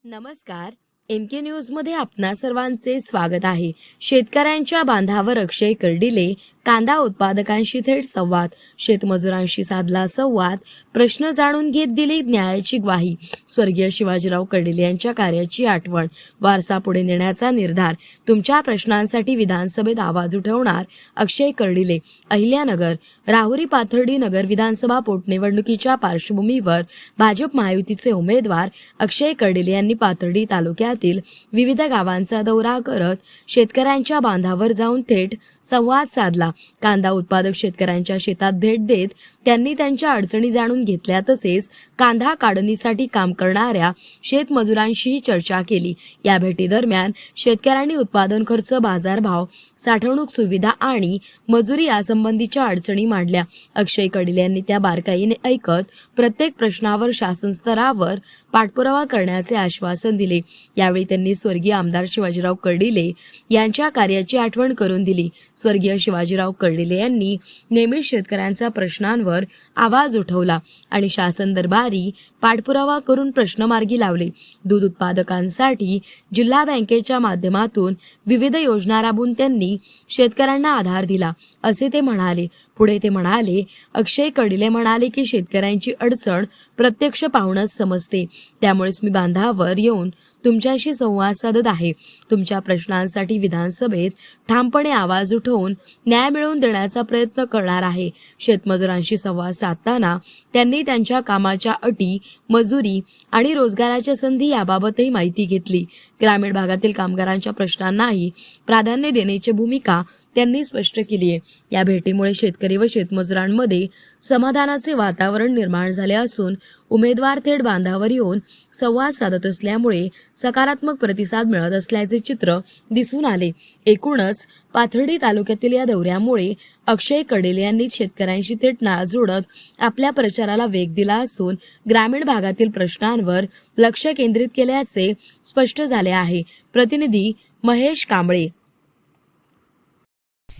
नमस्कार, MK news मध्ये आपणा सर्वांचे स्वागत आहे। शेतकऱ्यांच्या बांधावर अक्षय कर्डिले, कांदा उत्पादकांशी थेट संवाद, शेतमजुरांशी साधला संवाद, प्रश्न जाणून घेत दिली न्यायाची ग्वाही, स्वर्गीय शिवाजीराव कर्डिले यांच्या कार्याची आठवण, वारसा पुढे नेण्याचा निर्धार, तुमच्या प्रश्नांसाठी विधानसभेत आवाज उठवणार अक्षय कर्डिले। अहिल्यानगर, राहुरी पाथर्डी नगर विधानसभा पोटनिवडणुकीच्या पार्श्वभूमीवर भाजप महायुतीचे उमेदवार अक्षय कर्डिले यांनी पाथर्डी तालुक्यातील विविध गावांचा दौरा करत शेतकऱ्यांच्या बांधावर जाऊन थेट संवाद साधला। कांदा उत्पादक शेतकऱ्यांच्या शेतात भेट देत त्यांनी त्यांच्या अडचणी जाणून घेतल्या, तसेच कांदा काढणीसाठी काम करणाऱ्या शेतमजुरांशीही चर्चा केली। या भेटीदरम्यान शेतकऱ्यांनी उत्पादन खर्च, बाजारभाव, साठवणूक सुविधा आणि मजुरी यासंबंधीच्या अडचणी मांडल्या। अक्षय कर्डिले यांनी त्या बारकाईने ऐकत प्रत्येक प्रश्नावर शासन स्तरावर पाठपुरावा करण्याचे आश्वासन दिले। यावेळी त्यांनी स्वर्गीय आमदार शिवाजीराव कर्डिले यांच्या कार्याची आठवण करून दिली। स्वर्गीय शिवाजीराव कर्डिले यांनी नेहमीच शेतकऱ्यांच्या प्रश्नांवर आवाज उठवला आणि शासन दरबारी पाठपुरावा करून प्रश्न मार्गी लावले। दूध उत्पादकांसाठी जिल्हा बँकेच्या माध्यमातून विविध योजना राबवून त्यांनी शेतकऱ्यांना आधार दिला, असे ते म्हणाले। पुढे ते म्हणाले, अक्षय कर्डिले म्हणाले की शेतकऱ्यांची अडचण प्रत्यक्ष पाहूनच समजते, त्यामुळेच मी बांधावर येऊन तुमच्याशी संवाद साधत आहे। तुमच्या प्रश्नांसाठी विधानसभेत ठामपणे आवाज उठवून न्याय मिळवून देण्याचा प्रयत्न करणार आहे। शेतमजुरांशी संवाद साधताना त्यांनी त्यांच्या कामाच्या अटी, मजुरी आणि रोजगाराच्या संधी याबाबतही माहिती घेतली। ग्रामीण भागातील कामगारांच्या प्रश्नांनाही प्राधान्य देण्याची भूमिका त्यांनी स्पष्ट केली आहे। या भेटीमुळे शेतकरी व शेतमजुरांमध्ये समाधानाचे वातावरण निर्माण झाले असून उमेदवार थेट बांधावर येऊन संवाद साधत असल्यामुळे सकारात्मक प्रतिसाद मिळत असल्याचे चित्र दिसून आले। एकूणच पाथर्डी तालुक्यातील या दौऱ्यामुळे अक्षय कर्डिले यांनी शेतकऱ्यांशी थेट नाळ जोडत आपल्या प्रचाराला वेग दिला असून ग्रामीण भागातील प्रश्नांवर लक्ष केंद्रित केल्याचे स्पष्ट झाले आहे। प्रतिनिधी महेश कांबळे।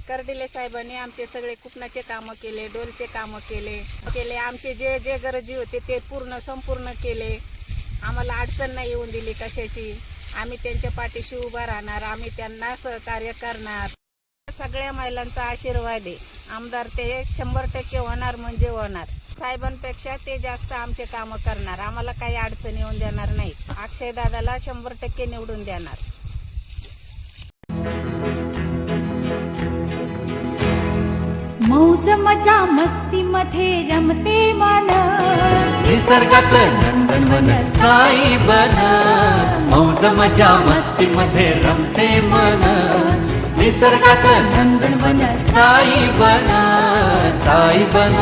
कर्डिले साहेबांनी आमचे सगळे कुपनाचे कामं केले, डोलचे कामं केले, आमचे जे जे गरजी होते ते संपूर्ण केले। आम्हाला अडचण नाही येऊन दिली कशाची। आम्ही त्यांच्या पाठीशी उभा राहणार, आम्ही त्यांना सहकार्य करणार। सगळ्या महिलांचा आशीर्वाद आहे। आमदार ते 100% होणार म्हणजे होणार। साहेबांपेक्षा ते जास्त आमचे कामं करणार, आम्हाला काही अडचण येऊन देणार नाही। अक्षय दादाला 100% निवडून देणार। मौज मजा मस्ती मध्ये रमते मन, निसर्गात नंदनवन साई बन। मौज मजा मस्ती मध्ये रमते मन, निसर्गात नंदनवन साई बन, साई बन।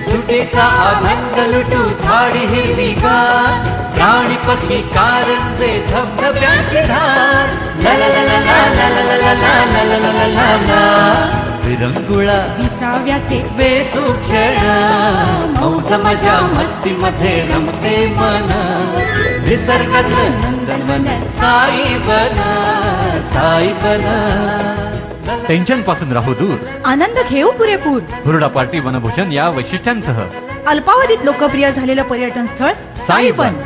सुटीचा आनंद लुटू झाडी हिरवीगार, प्राणी पक्षी कारंजे धबधब्यांची धार, ला ला ला ला ला ला ला ला ला ला ला ला। विरंगुळा विसाव्याचे बेतू क्षण, मौज मजा मस्ती मध्ये रमते मन, निसर्गात नंदनवन साई बन, साई बन। टेन्शन पासून राहू दूर, आनंद घेऊ पुरेपूर। हुरडा पार्टी वनभूषण या वैशिष्ट्यांसह अल्पावधीत लोकप्रिय झालेलं पर्यटन स्थळ साईबन।